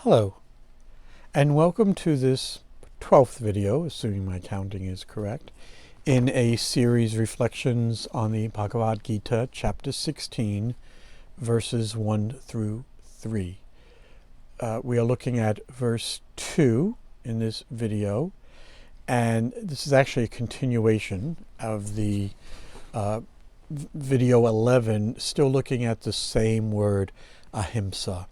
Hello, and welcome to this 12th video, assuming my counting is correct, in a series reflections on the Bhagavad Gita, chapter 16, verses 1 through 3. We are looking at verse 2 in this video, and this is actually a continuation of the video 11, still looking at the same word, ahimsa.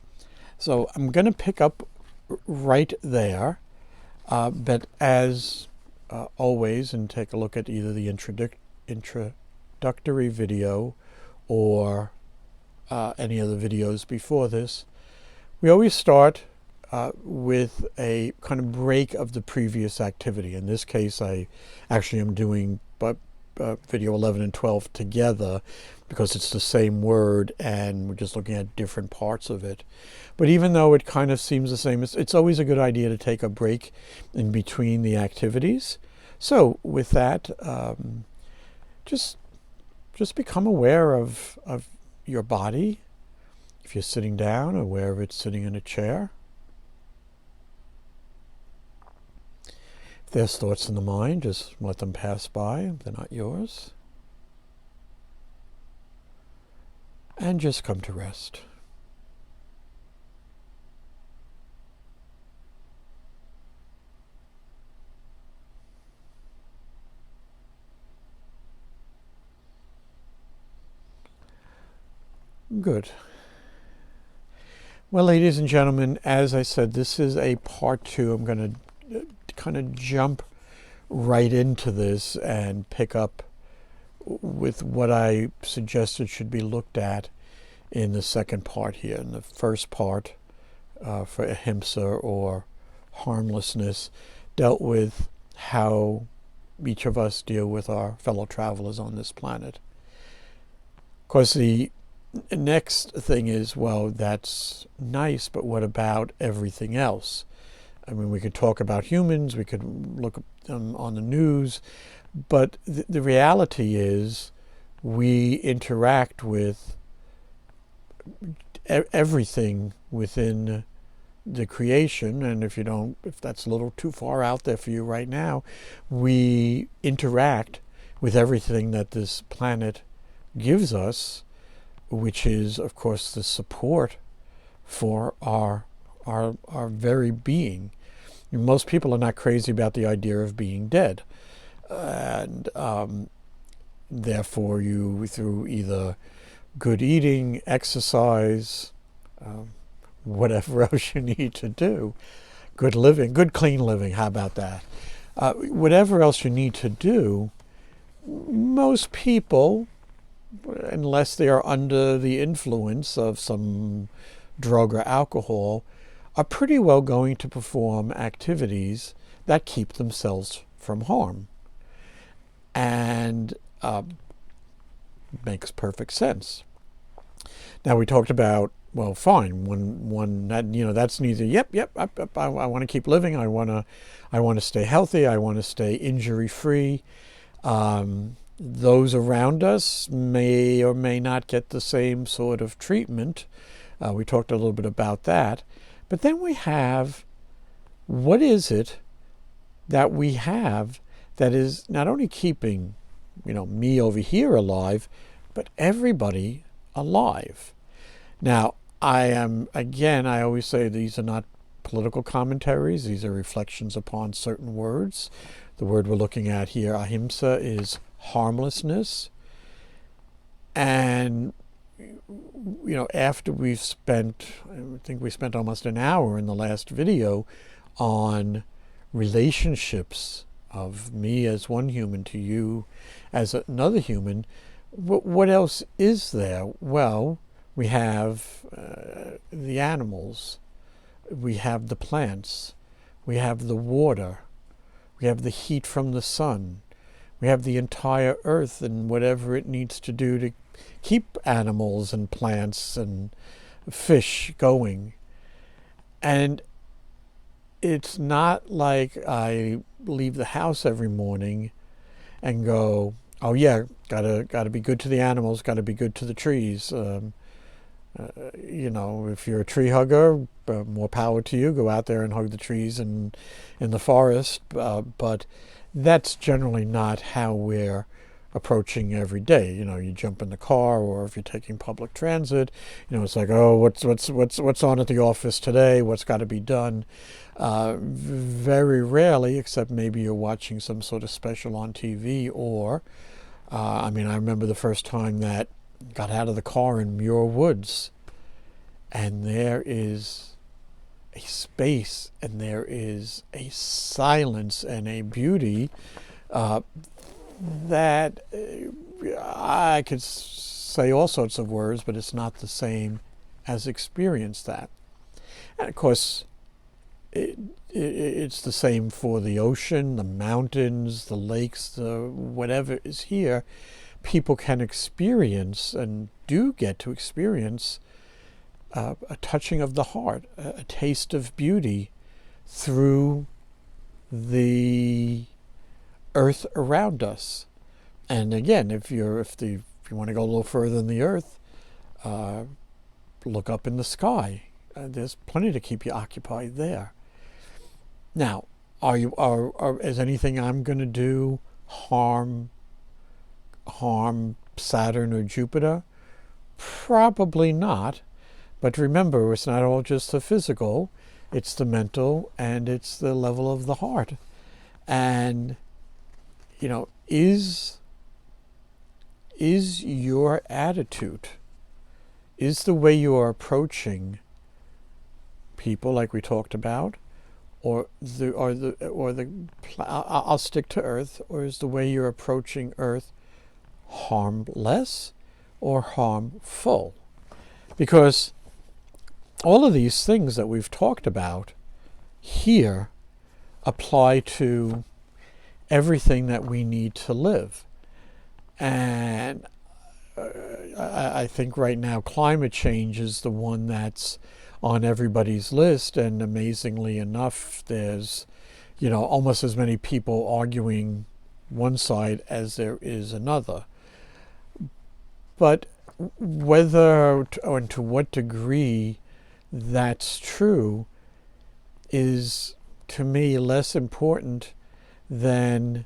So I'm going to pick up right there, but as always, and take a look at either the introductory video or any of the videos before this, we always start with a kind of break of the previous activity. In this case, I actually am doing video 11 and 12 together because it's the same word and we're just looking at different parts of it. But even though it kind of seems the same, it's always a good idea to take a break in between the activities. So with that, just become aware of your body. If you're sitting down, aware of it sitting in a chair. If there's thoughts in the mind, just let them pass by. They're not yours. And just come to rest. Good. Well, ladies and gentlemen, as I said, this is a part 2. I'm going to kind of jump right into this and pick up with what I suggested should be looked at in the second part here. In the first part, for ahimsa or harmlessness, dealt with how each of us deal with our fellow travelers on this planet. Of course, the next thing is, well, that's nice, but what about everything else? I mean, we could talk about humans, we could look on the news, but the reality is we interact with everything within the creation, and if that's a little too far out there for you right now, we interact with everything that this planet gives us, which is, of course, the support for our very being. Most people are not crazy about the idea of being dead, and therefore you, through either good eating, exercise, whatever else you need to do, good living, good clean living, how about that? Whatever else you need to do, most people, unless they are under the influence of some drug or alcohol, are pretty well going to perform activities that keep themselves from harm. And makes perfect sense. Now, we talked about, well, fine, one that, that's neither, I want to keep living, I want to stay healthy, I want to stay injury-free. Those around us may or may not get the same sort of treatment. We talked a little bit about that. But then we have, what is it that we have that is not only keeping, me over here alive, but everybody alive? Now, I always say these are not political commentaries. These are reflections upon certain words. The word we're looking at here, ahimsa, is harmlessness. And after we've spent, I think we spent almost an hour in the last video on relationships of me as one human to you as another human, what else is there? Well, we have the animals, we have the plants, we have the water, we have the heat from the sun, we have the entire earth and whatever it needs to do to keep animals and plants and fish going. And it's not like I leave the house every morning and go, oh yeah, gotta be good to the animals, gotta be good to the trees, You know, if you're a tree hugger, more power to you. Go out there and hug the trees in the forest. But that's generally not how we're approaching every day. You know, you jump in the car, or if you're taking public transit, you know, it's like, oh, what's on at the office today? What's got to be done? Very rarely, except maybe you're watching some sort of special on TV, or I mean, I remember the first time that got out of the car in Muir Woods, and there is a space, and there is a silence and a beauty that I could say all sorts of words, but it's not the same as experience that. And of course, it's the same for the ocean, the mountains, the lakes, the whatever is here. People can experience, and do get to experience, a touching of the heart, a taste of beauty through the earth around us. And again, if you want to go a little further than the earth, look up in the sky. There's plenty to keep you occupied there. Now, is anything I'm going to do harm Saturn or Jupiter? Probably not. But remember, it's not all just the physical, it's the mental, and it's the level of the heart. And, you know, is your attitude, is the way you are approaching people, like we talked about, I'll stick to Earth, or is the way you're approaching Earth harmless or harmful? Because all of these things that we've talked about here apply to everything that we need to live. And I think right now climate change is the one that's on everybody's list, and amazingly enough, there's, you know, almost as many people arguing one side as there is another. But whether and to what degree that's true is, to me, less important than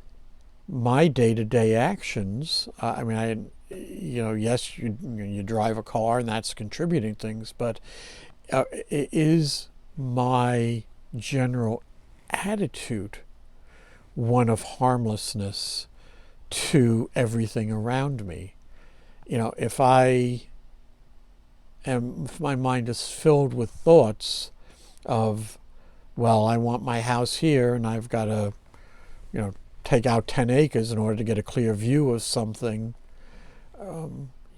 my day-to-day actions. I mean, yes, you drive a car and that's contributing things, but it is my general attitude one of harmlessness to everything around me. You know, if my mind is filled with thoughts of, well, I want my house here and I've got to, take out 10 acres in order to get a clear view of something,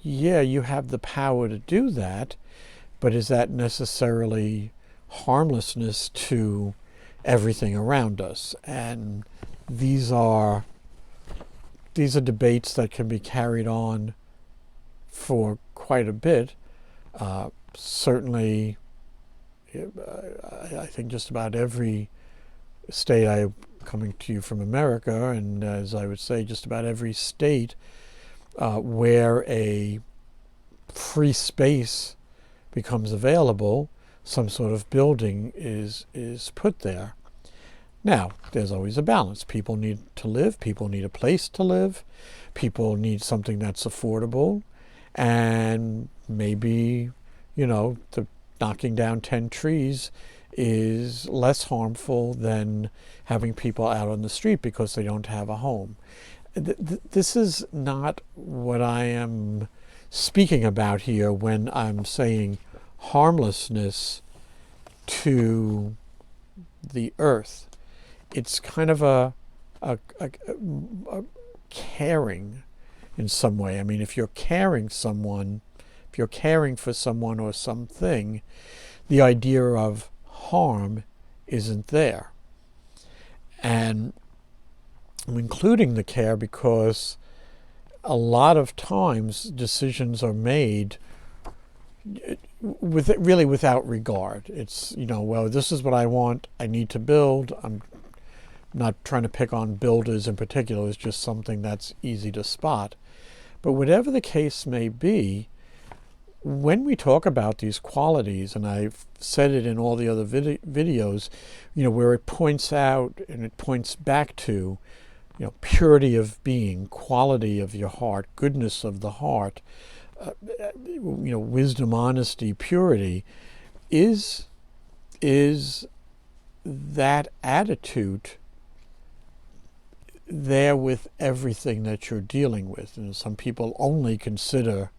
yeah, you have the power to do that, but is that necessarily harmlessness to everything around us? And these are debates that can be carried on for quite a bit. Certainly, I think just about every state, coming to you from America, and as I would say, just about every state where a free space becomes available, some sort of building is put there. Now, there's always a balance. People need to live. People need a place to live. People need something that's affordable. And maybe, the knocking down 10 trees is less harmful than having people out on the street because they don't have a home. This is not what I am speaking about here when I'm saying harmlessness to the earth. It's kind of a caring in some way. I mean, if you're caring for someone or something, the idea of harm isn't there. And I'm including the care because a lot of times decisions are made really without regard. It's, well, this is what I want, I need to build. I'm not trying to pick on builders in particular, it's just something that's easy to spot. But whatever the case may be, when we talk about these qualities, and I've said it in all the other videos, where it points out and it points back to, purity of being, quality of your heart, goodness of the heart, wisdom, honesty, purity, is that attitude there with everything that you're dealing with. And some people only consider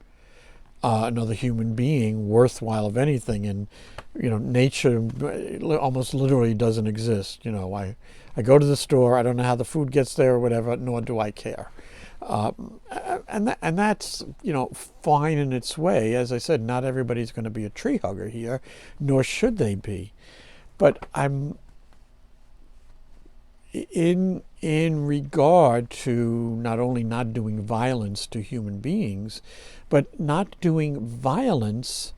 another human being worthwhile of anything, and nature almost literally doesn't exist. I go to the store, I don't know how the food gets there or whatever, nor do I care. And that's fine in its way. As I said, not everybody's going to be a tree hugger here, nor should they be. But I'm in regard to not only not doing violence to human beings, but not doing violence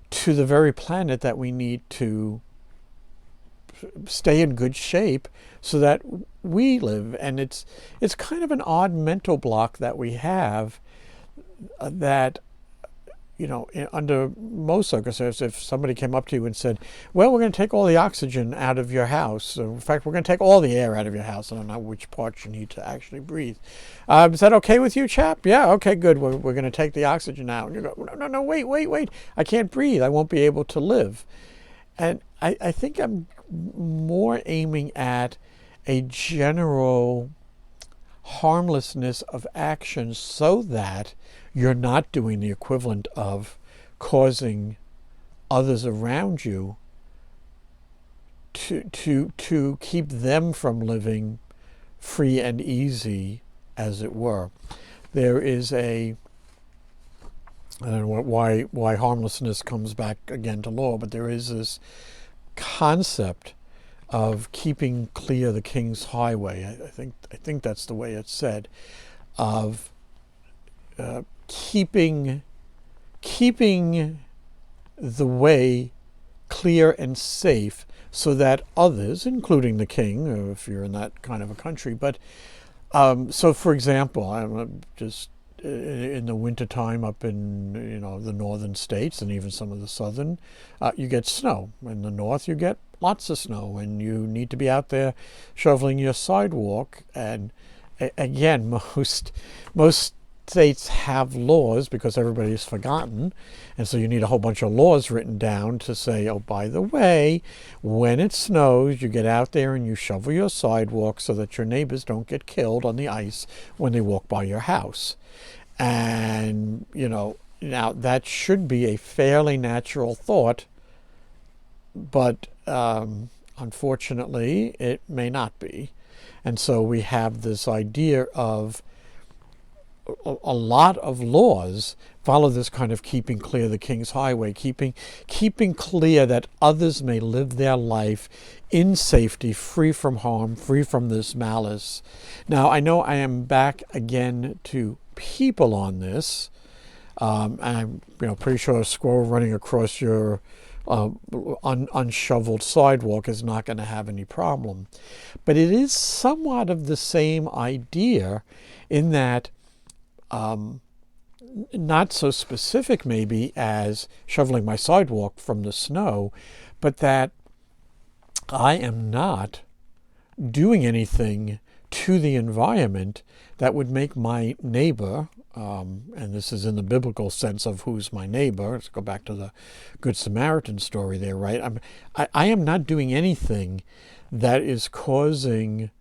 to the very planet that we need to stay in good shape so that we live. And it's kind of an odd mental block that we have, that under most circumstances, if somebody came up to you and said, well, we're going to take all the oxygen out of your house. In fact, we're going to take all the air out of your house. I don't know which parts you need to actually breathe. Is that okay with you, chap? Yeah, okay, good. We're going to take the oxygen out. And you go, no, wait. I can't breathe. I won't be able to live. And I think I'm more aiming at a general harmlessness of action, so that you're not doing the equivalent of causing others around you to keep them from living free and easy, as it were. There is I don't know why harmlessness comes back again to law, but there is this concept of keeping clear the king's highway. I think that's the way it's said, of keeping the way clear and safe, so that others, including the king, if you're in that kind of a country, but so for example, I'm just in the wintertime up in the northern states, and even some of the southern, you get snow. In the north you get lots of snow, and you need to be out there shoveling your sidewalk. And again, most states have laws, because everybody's forgotten, and so you need a whole bunch of laws written down to say, oh, by the way, when it snows, you get out there and you shovel your sidewalk so that your neighbors don't get killed on the ice when they walk by your house. And now that should be a fairly natural thought, but unfortunately it may not be. And so we have this idea of a lot of laws follow this kind of keeping clear the king's highway, keeping clear that others may live their life in safety, free from harm, free from this malice. Now, I know I am back again to people on this, and I'm pretty sure a squirrel running across your unshoveled sidewalk is not going to have any problem. But it is somewhat of the same idea, in that not so specific maybe as shoveling my sidewalk from the snow, but that I am not doing anything to the environment that would make my neighbor, and this is in the biblical sense of who's my neighbor. Let's go back to the Good Samaritan story there, right? I am not doing anything that is causing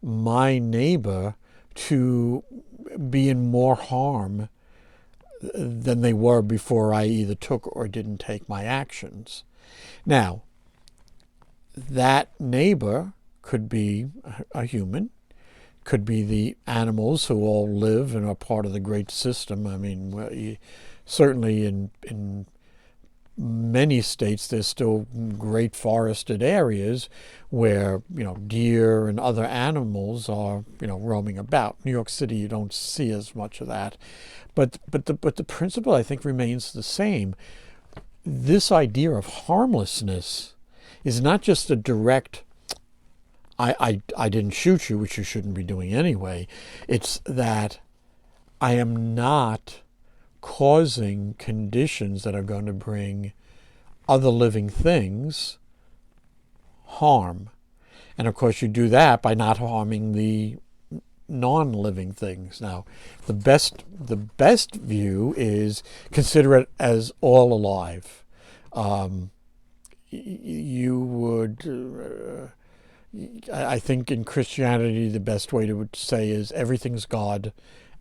my neighbor to be in more harm than they were before I either took or didn't take my actions. Now, that neighbor could be a human, could be the animals who all live and are part of the great system. I mean, certainly in many states there's still great forested areas where deer and other animals are roaming about. New York City, you don't see as much of that, but the principle, I think, remains the same. This idea of harmlessness is not just a direct I didn't shoot you, which you shouldn't be doing anyway. It's that I am not causing conditions that are going to bring other living things harm. And of course you do that by not harming the non-living things. Now, the best view is consider it as all alive. You would, I think in Christianity, the best way to say is everything's God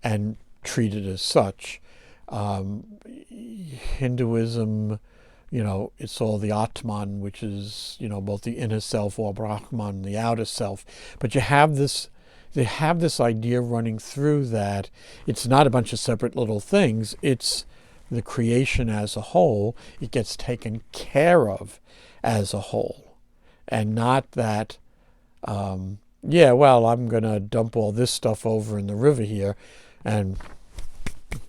and treat it as such. Hinduism, it's all the Atman, which is, both the inner self or Brahman, the outer self. But they have this idea running through that it's not a bunch of separate little things. It's the creation as a whole. It gets taken care of as a whole. And not that, I'm going to dump all this stuff over in the river here and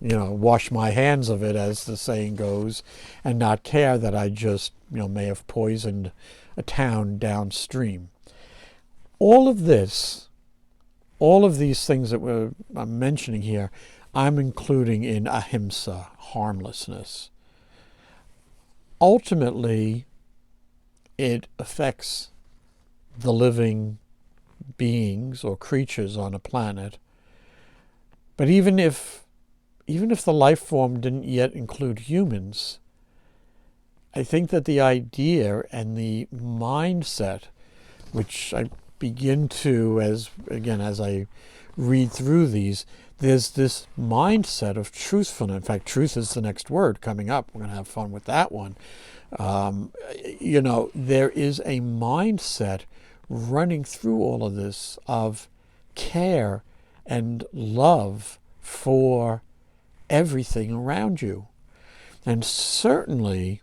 wash my hands of it, as the saying goes, and not care that I just, may have poisoned a town downstream. All of these things that I'm mentioning here, I'm including in ahimsa, harmlessness. Ultimately, it affects the living beings or creatures on a planet. But even if the life form didn't yet include humans, I think that the idea and the mindset, which I begin to, as I read through these, there's this mindset of truthfulness. In fact, truth is the next word coming up. We're going to have fun with that one. There is a mindset running through all of this of care and love for everything around you. And certainly,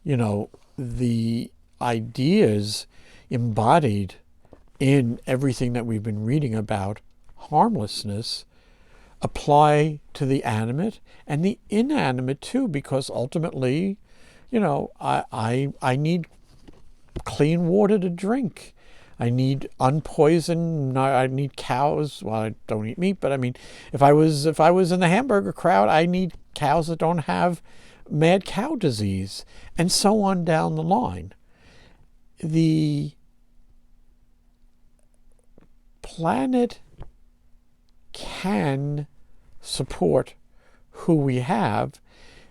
the ideas embodied in everything that we've been reading about harmlessness apply to the animate and the inanimate too, because ultimately, I need clean water to drink. I need unpoisoned. I need cows. Well, I don't eat meat, but I mean, if I was in the hamburger crowd, I need cows that don't have mad cow disease, and so on down the line. The planet can support who we have.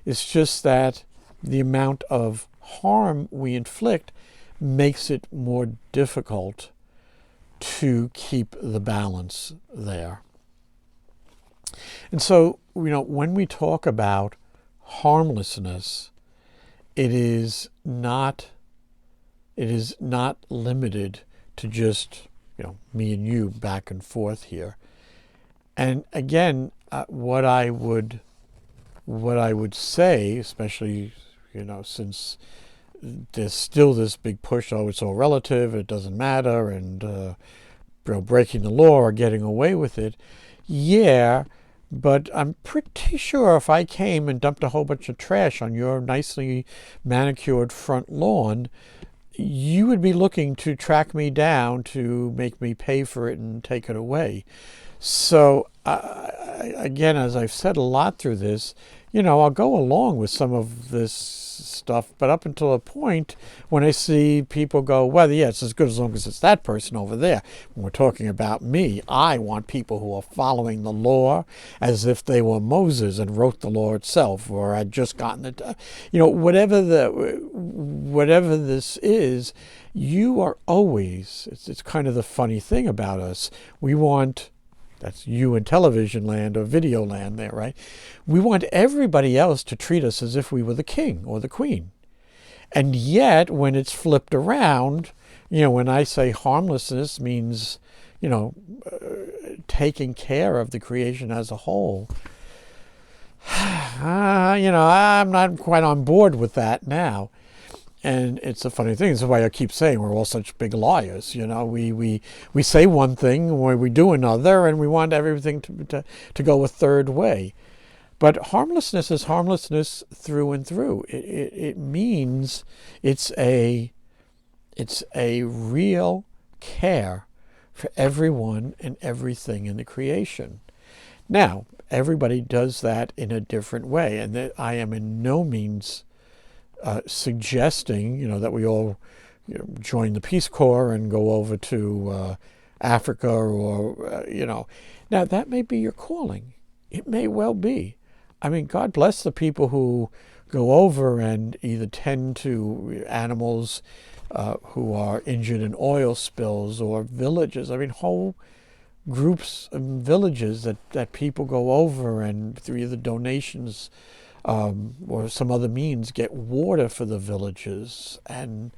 It's just that the amount of harm we inflict makes it more difficult to keep the balance there. And so, when we talk about harmlessness, it is not limited to just, me and you back and forth here. And again, what I would say, especially, since there's still this big push, it's all relative, it doesn't matter, and breaking the law or getting away with it. Yeah, but I'm pretty sure if I came and dumped a whole bunch of trash on your nicely manicured front lawn, you would be looking to track me down to make me pay for it and take it away. So, again, as I've said a lot through this, I'll go along with some of this stuff, but up until a point when I see people go, well, yeah, it's as good as long as it's that person over there. When we're talking about me, I want people who are following the law as if they were Moses and wrote the law itself, or had just gotten it. Whatever this is, you are always. It's kind of the funny thing about us. We want. That's you in television land or video land there, right? We want everybody else to treat us as if we were the king or the queen. And yet, when it's flipped around, when I say harmlessness means, taking care of the creation as a whole, I'm not quite on board with that now. And it's a funny thing. This is why I keep saying we're all such big liars. We say one thing when we do another, and we want everything to go a third way. But harmlessness is harmlessness through and through. It means it's a real care for everyone and everything in the creation. Now, everybody does that in a different way. And that I am in no means suggesting, that we all join the Peace Corps and go over to Africa or, Now, that may be your calling. It may well be. I mean, God bless the people who go over and either tend to animals who are injured in oil spills or villages. I mean, whole groups of villages that people go over and through either donations or some other means get water for the villages and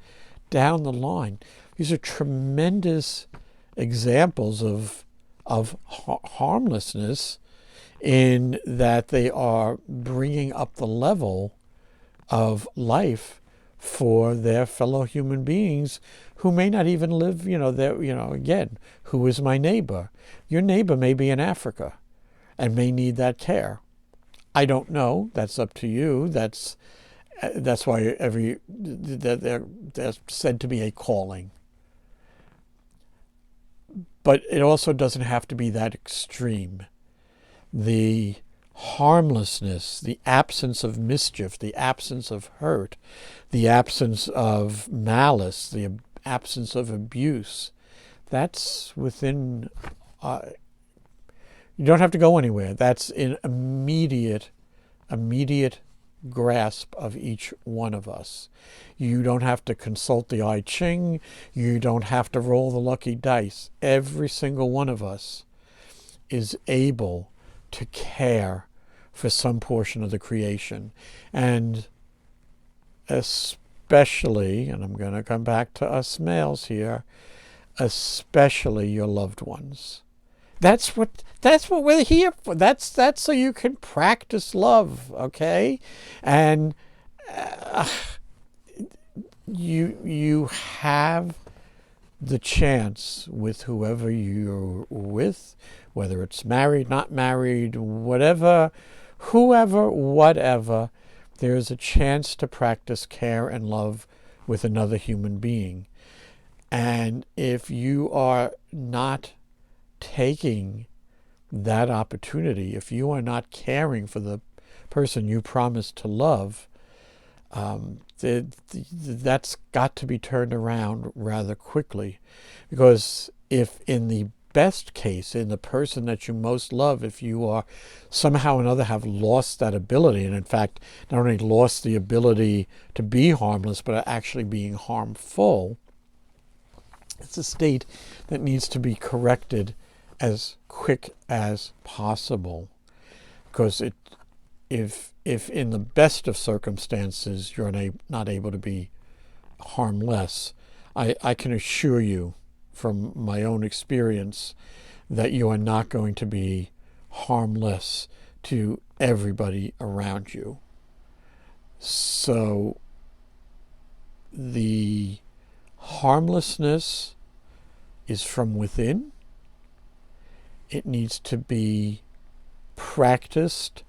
down the line. These are tremendous examples of harmlessness, in that they are bringing up the level of life for their fellow human beings who may not even live, again, who is my neighbor? Your neighbor may be in Africa and may need that care. I don't know. That's up to you. That's why they're said to be a calling. But it also doesn't have to be that extreme. The harmlessness, the absence of mischief, the absence of hurt, the absence of malice, the absence of abuse, that's within, you don't have to go anywhere. That's in immediate grasp of each one of us. You don't have to consult the I Ching. You don't have to roll the lucky dice. Every single one of us is able to care for some portion of the creation. And especially, and I'm going to come back to us males here, especially your loved ones. That's what we're here for. That's so you can practice love, okay? And you have the chance with whoever you're with, whether it's married, not married, whatever, whoever, whatever, there's a chance to practice care and love with another human being. And if you are not taking that opportunity, if you are not caring for the person you promised to love, that's got to be turned around rather quickly. Because if in the best case, in the person that you most love, if you are somehow or another have lost that ability, and in fact not only lost the ability to be harmless, but are actually being harmful, it's a state that needs to be corrected as quick as possible. Because if in the best of circumstances you're not able to be harmless, I can assure you from my own experience that you are not going to be harmless to everybody around you. So the harmlessness is from within. It needs to be practiced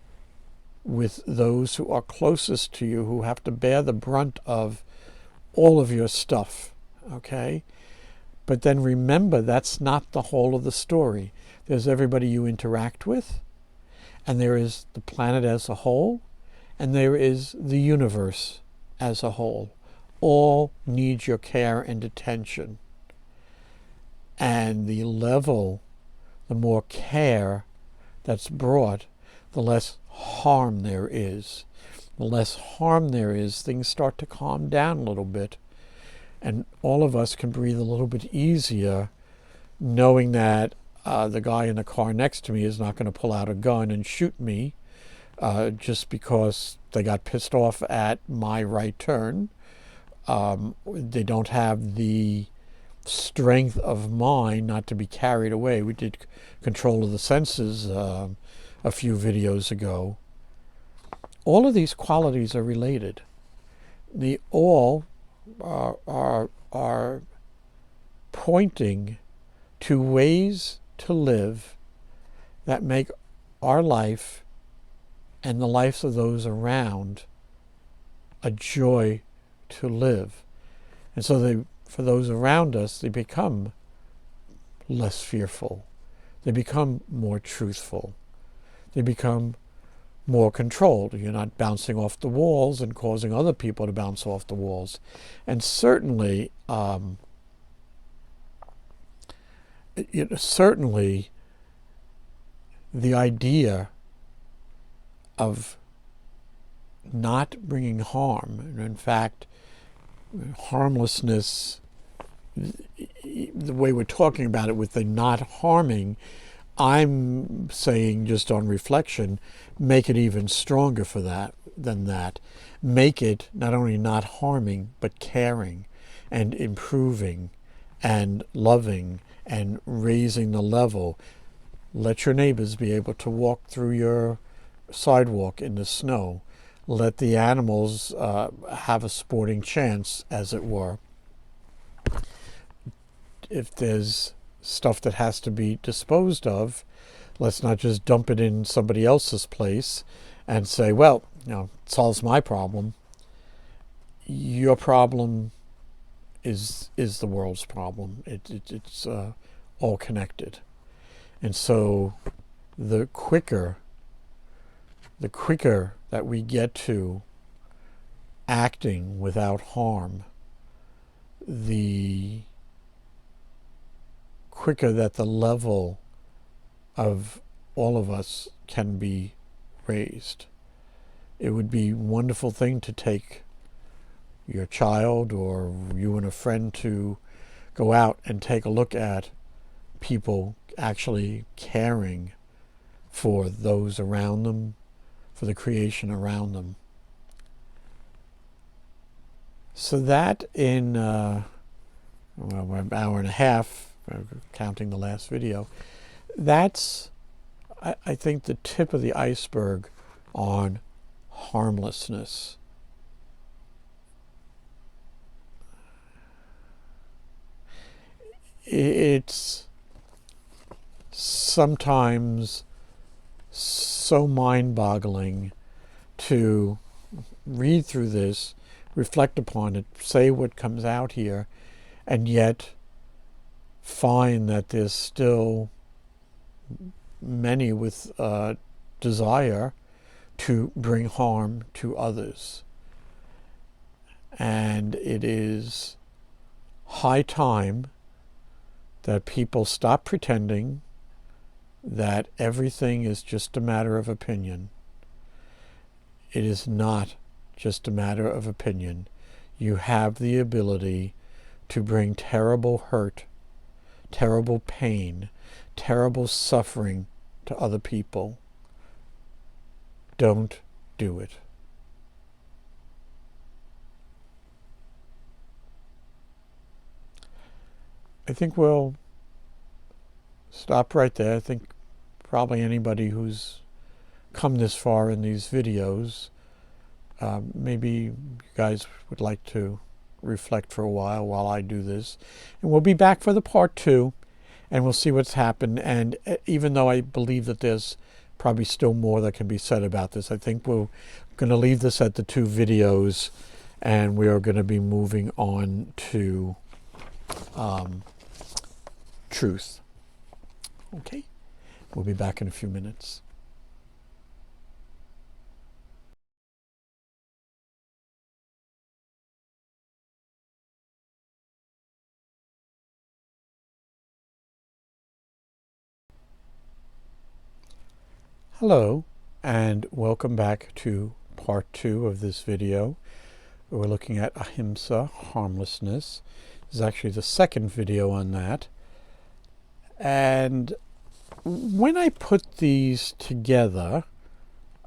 with those who are closest to you, who have to bear the brunt of all of your stuff, okay? But then remember, that's not the whole of the story. There's everybody you interact with, and there is the planet as a whole, and there is the universe as a whole. All need your care and attention. And the more care that's brought, the less harm there is. The less harm there is, things start to calm down a little bit. And all of us can breathe a little bit easier knowing that the guy in the car next to me is not going to pull out a gun and shoot me just because they got pissed off at my right turn. They don't have the strength of mind not to be carried away. We did control of the senses a few videos ago. All of these qualities are related. They all are pointing to ways to live that make our life and the lives of those around a joy to live. And so for those around us, they become less fearful. They become more truthful. they become more controlled. You're not bouncing off the walls and causing other people to bounce off the walls. And certainly, certainly the idea of not bringing harm, and in fact, harmlessness, the way we're talking about it with the not harming, I'm saying, just on reflection, make it even stronger for that than that. Make it not only not harming, but caring and improving and loving and raising the level. Let your neighbors be able to walk through your sidewalk in the snow. Let the animals have a sporting chance, as it were. If there's stuff that has to be disposed of, let's not just dump it in somebody else's place and say, well, it solves my problem. Your problem is the world's problem. It's all connected. And so the quicker that we get to acting without harm, the quicker that the level of all of us can be raised. It would be a wonderful thing to take your child or you and a friend to go out and take a look at people actually caring for those around them, for the creation around them. So that in an hour and a half, counting the last video, that's, I think, the tip of the iceberg on harmlessness. It's sometimes so mind-boggling to read through this, reflect upon it, say what comes out here, and yet find that there's still many with desire to bring harm to others. And it is high time that people stop pretending that everything is just a matter of opinion. It is not just a matter of opinion. You have the ability to bring terrible hurt, terrible pain, terrible suffering to other people. Don't do it. I think we'll stop right there. I think probably anybody who's come this far in these videos, maybe you guys would like to reflect for a while I do this. And we'll be back for the part 2, and we'll see what's happened. And even though I believe that there's probably still more that can be said about this, I think we're going to leave this at the 2 videos, and we are going to be moving on to truth. Okay, we'll be back in a few minutes. Hello, and welcome back to part 2 of this video. We're looking at ahimsa, harmlessness. This is actually the second video on that. And when I put these together,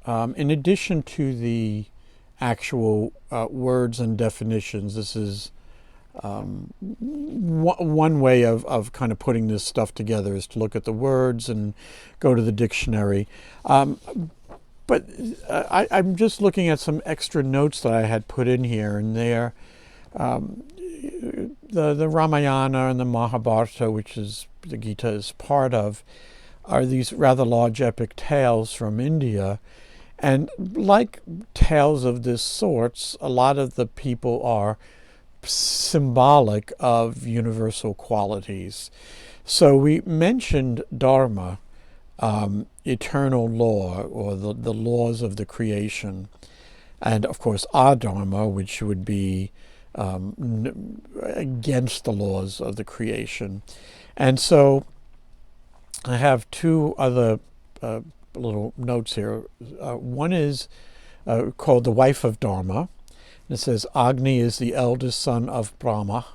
in addition to the actual words and definitions, this is one way of kind of putting this stuff together is to look at the words and go to the dictionary. But I'm just looking at some extra notes that I had put in here and there. The Ramayana and the Mahabharata, which is the Gita is part of, are these rather large epic tales from India. And like tales of this sorts, a lot of the people are symbolic of universal qualities. So we mentioned Dharma. eternal law, or the laws of the creation, and of course adharma, which would be against the laws of the creation. And so I have two other little notes here. One is called The Wife of Dharma. It says, Agni is the eldest son of Brahma.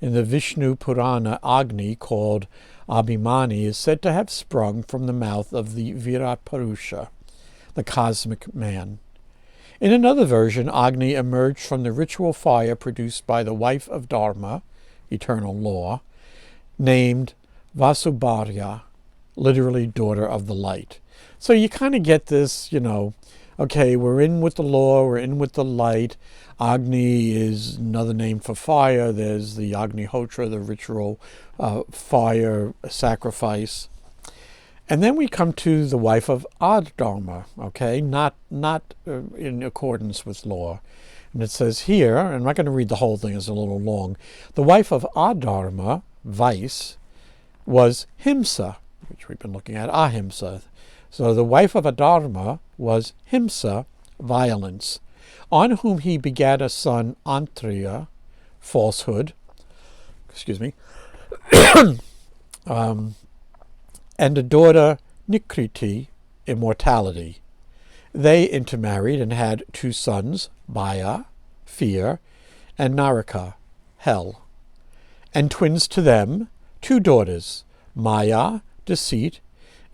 In the Vishnu Purana, Agni, called Abhimani, is said to have sprung from the mouth of the Virat Purusha, the cosmic man. In another version, Agni emerged from the ritual fire produced by the wife of Dharma, eternal law, named Vasubharya, literally daughter of the light. So you kind of get this, okay, we're in with the law, we're in with the light. Agni is another name for fire. There's the Agnihotra, the ritual fire sacrifice. And then we come to the wife of Adharma, okay, not in accordance with law. And it says here, and I'm not going to read the whole thing, it's a little long, the wife of Adharma, vice, was Himsa, which we've been looking at, Ahimsa. So the wife of Adharma was Himsa, violence, on whom he begat a son, Antriya, falsehood, and a daughter, Nikriti, immortality. They intermarried and had two sons, Bhaya, fear, and Naraka, hell, and twins to them, two daughters, Maya, deceit,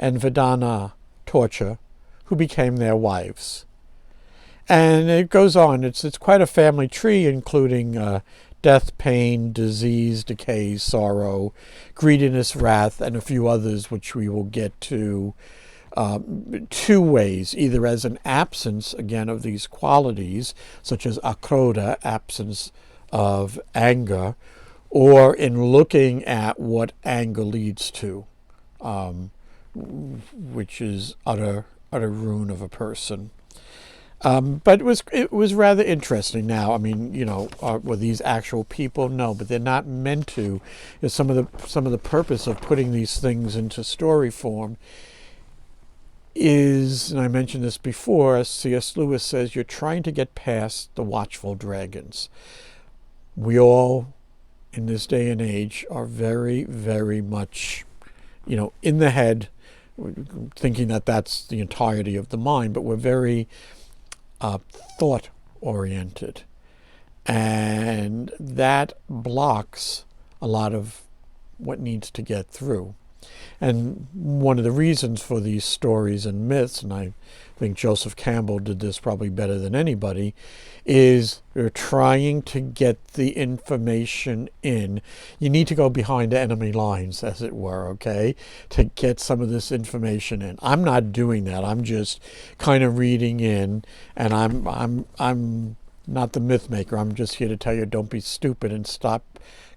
and Vedana, torture, who became their wives. And it goes on. It's quite a family tree, including death, pain, disease, decay, sorrow, greediness, wrath, and a few others, which we will get to two ways, either as an absence, again, of these qualities, such as akrodha, absence of anger, or in looking at what anger leads to, which is utter ruin of a person. But it was rather interesting. Now, I mean, were these actual people? No, but they're not meant to. Some of the purpose of putting these things into story form is, and I mentioned this before, as C.S. Lewis says, you're trying to get past the watchful dragons. We all, in this day and age, are very, very much, in the head, thinking that that's the entirety of the mind, but we're very thought-oriented. And that blocks a lot of what needs to get through. And one of the reasons for these stories and myths, and I think Joseph Campbell did this probably better than anybody, is they're trying to get the information in. You need to go behind enemy lines, as it were, okay, to get some of this information in. I'm not doing that. I'm just kind of reading in, and I'm not the myth maker. I'm just here to tell you, don't be stupid and stop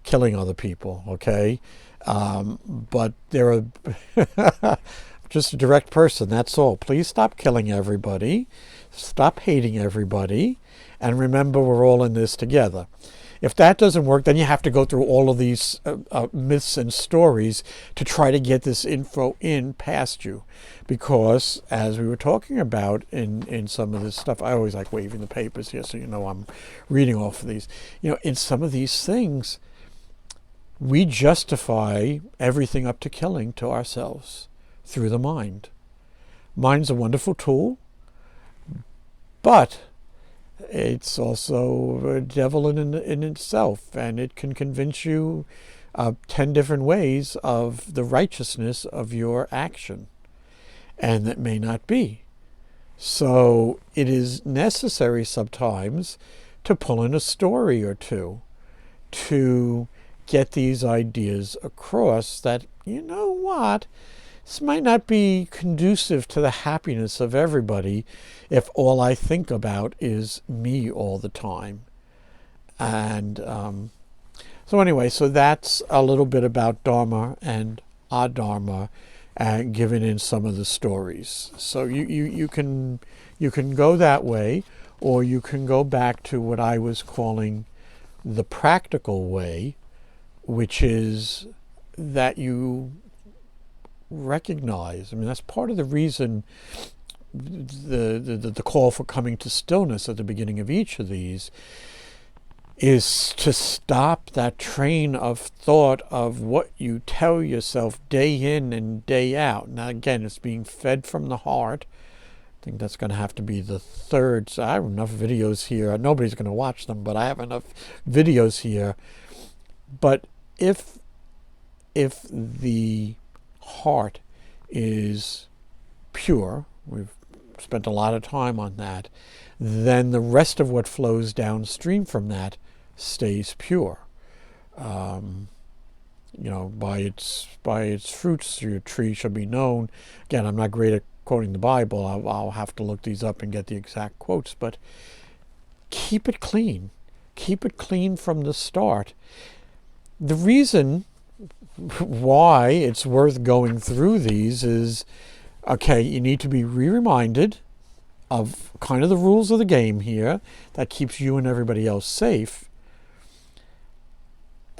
killing other people, okay? But there are just a direct person, that's all. Please stop killing everybody. Stop hating everybody. And remember, we're all in this together. If that doesn't work, then you have to go through all of these myths and stories to try to get this info in past you. Because, as we were talking about in some of this stuff, I always like waving the papers here so I'm reading off of these. In some of these things, we justify everything up to killing to ourselves through the mind. Mind's a wonderful tool, but it's also a devil in itself, and it can convince you 10 different ways of the righteousness of your action, and that may not be. So it is necessary sometimes to pull in a story or two to get these ideas across that, this might not be conducive to the happiness of everybody if all I think about is me all the time. And so anyway, so that's a little bit about Dharma and Adharma, given in some of the stories. So you can go that way, or you can go back to what I was calling the practical way, which is that you recognize. I mean, that's part of the reason the call for coming to stillness at the beginning of each of these is to stop that train of thought of what you tell yourself day in and day out. Now, again, it's being fed from the heart. I think that's going to have to be the third. So I have enough videos here. Nobody's going to watch them, but I have enough videos here. But if the heart is pure, we've spent a lot of time on that, then the rest of what flows downstream from that stays pure. By its fruits your tree shall be known. Again, I'm not great at quoting the Bible. I'll have to look these up and get the exact quotes, but keep it clean. Keep it clean from the start. The reason why it's worth going through these is, okay, you need to be reminded of kind of the rules of the game here that keeps you and everybody else safe.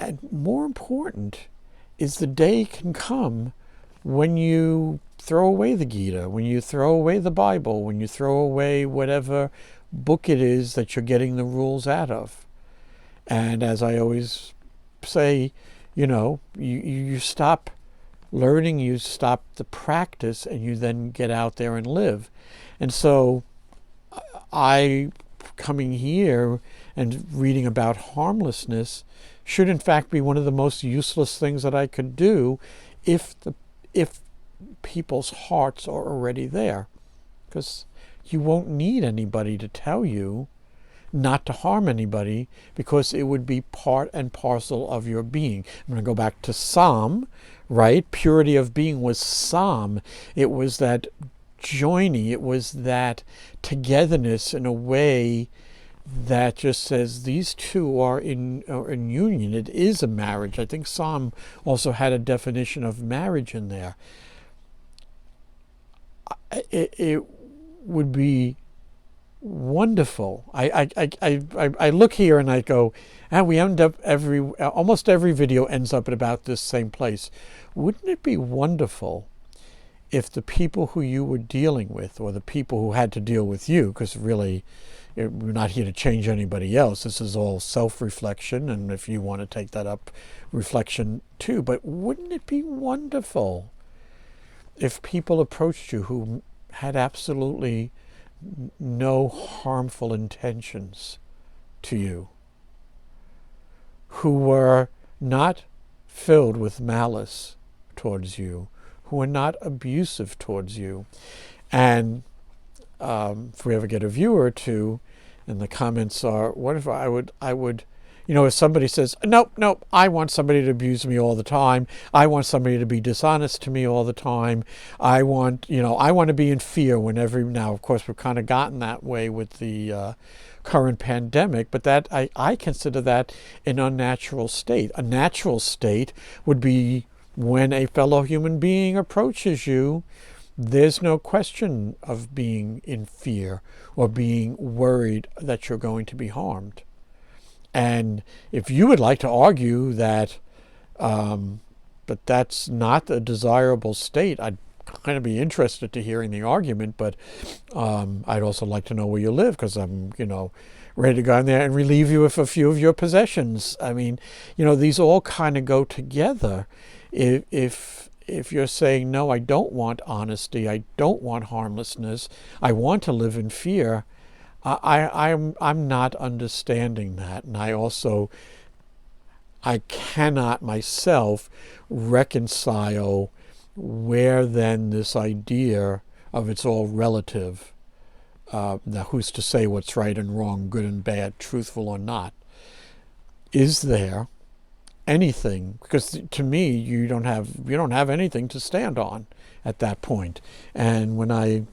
And more important is the day can come when you throw away the Gita, when you throw away the Bible, when you throw away whatever book it is that you're getting the rules out of. And as I always say, you stop learning, you stop the practice, and you then get out there and live. And so I, coming here and reading about harmlessness, should in fact be one of the most useless things that I could do if people's hearts are already there. Because you won't need anybody to tell you not to harm anybody, because it would be part and parcel of your being. I'm going to go back to Psalm, right? Purity of being was Psalm. It was that joining, it was that togetherness in a way that just says these two are in union. It is a marriage. I think Psalm also had a definition of marriage in there. It would be wonderful. I look here and I go, and we end up almost every video ends up at about this same place. Wouldn't it be wonderful if the people who you were dealing with, or the people who had to deal with you, because really we're not here to change anybody else. This is all self-reflection, and if you want to take that up, reflection too. But wouldn't it be wonderful if people approached you who had absolutely no harmful intentions to you, who were not filled with malice towards you, who were not abusive towards you? And if we ever get a viewer or two, and the comments are, what if I would, if somebody says, nope, I want somebody to abuse me all the time. I want somebody to be dishonest to me all the time. I want to be in fear whenever. Now, of course, we've kind of gotten that way with the current pandemic, but that I consider that an unnatural state. A natural state would be when a fellow human being approaches you, there's no question of being in fear or being worried that you're going to be harmed. And if you would like to argue that but that's not a desirable state, I'd kind of be interested to hearing the argument, but I'd also like to know where you live, because I'm, ready to go in there and relieve you of a few of your possessions. I mean, these all kind of go together. If you're saying, no, I don't want honesty, I don't want harmlessness, I want to live in fear, I'm not understanding that. And I cannot myself reconcile where then this idea of it's all relative, now who's to say what's right and wrong, good and bad, truthful or not, is there anything? Because to me, you don't have anything to stand on at that point. And when I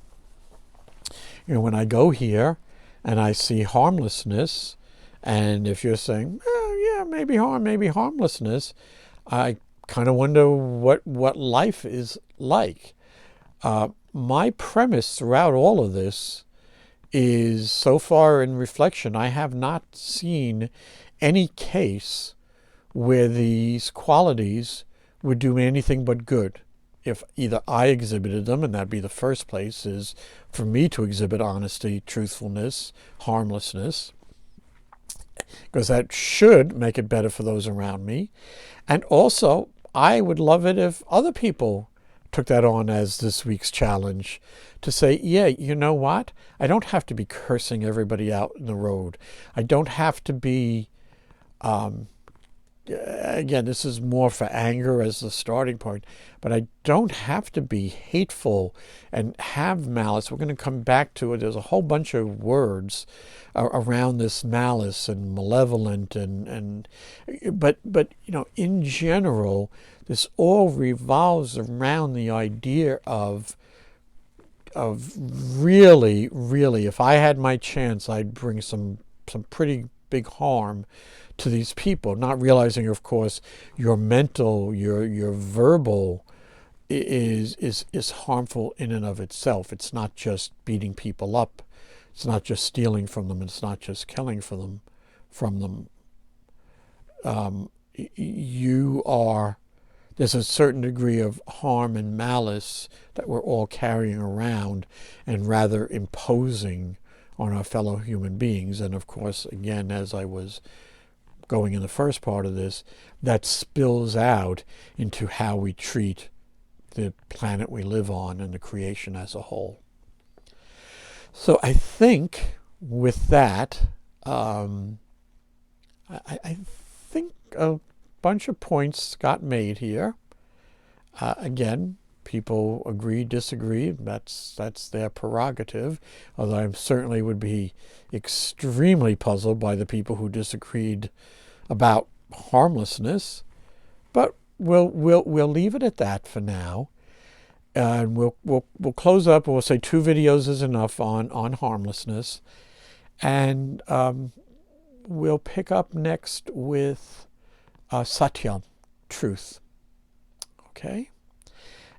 go here and I see harmlessness, and if you're saying, yeah, maybe harmlessness, I kind of wonder what life is like. My premise throughout all of this is, so far in reflection, I have not seen any case where these qualities would do anything but good if either I exhibited them, and that'd be the first place, is for me to exhibit honesty, truthfulness, harmlessness, because that should make it better for those around me. And also, I would love it if other people took that on as this week's challenge, to say, yeah, you know what? I don't have to be cursing everybody out in the road. I don't have to be, again, this is more for anger as the starting point, but I don't have to be hateful and have malice. We're going to come back to it. There's a whole bunch of words around this malice and malevolent but in general, this all revolves around the idea of really, if I had my chance, I'd bring some pretty big harm to these people, not realizing, of course, your mental, your verbal is harmful in and of itself. It's not just beating people up. It's not just stealing from them. It's not just killing from them. There's a certain degree of harm and malice that we're all carrying around and rather imposing on our fellow human beings. And of course, again, as I was going in the first part of this, that spills out into how we treat the planet we live on and the creation as a whole. So I think with that, I think a bunch of points got made here. Again, people agree, disagree. That's their prerogative. Although I certainly would be extremely puzzled by the people who disagreed about harmlessness. But we'll leave it at that for now. And we'll close up, and we'll say 2 videos is enough on harmlessness. And we'll pick up next with Satyam, truth. Okay?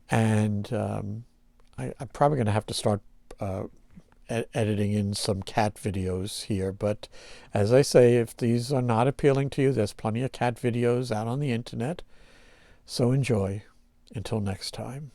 And I'm probably going to have to start editing in some cat videos here. But as I say, if these are not appealing to you, there's plenty of cat videos out on the internet. So enjoy. Until next time.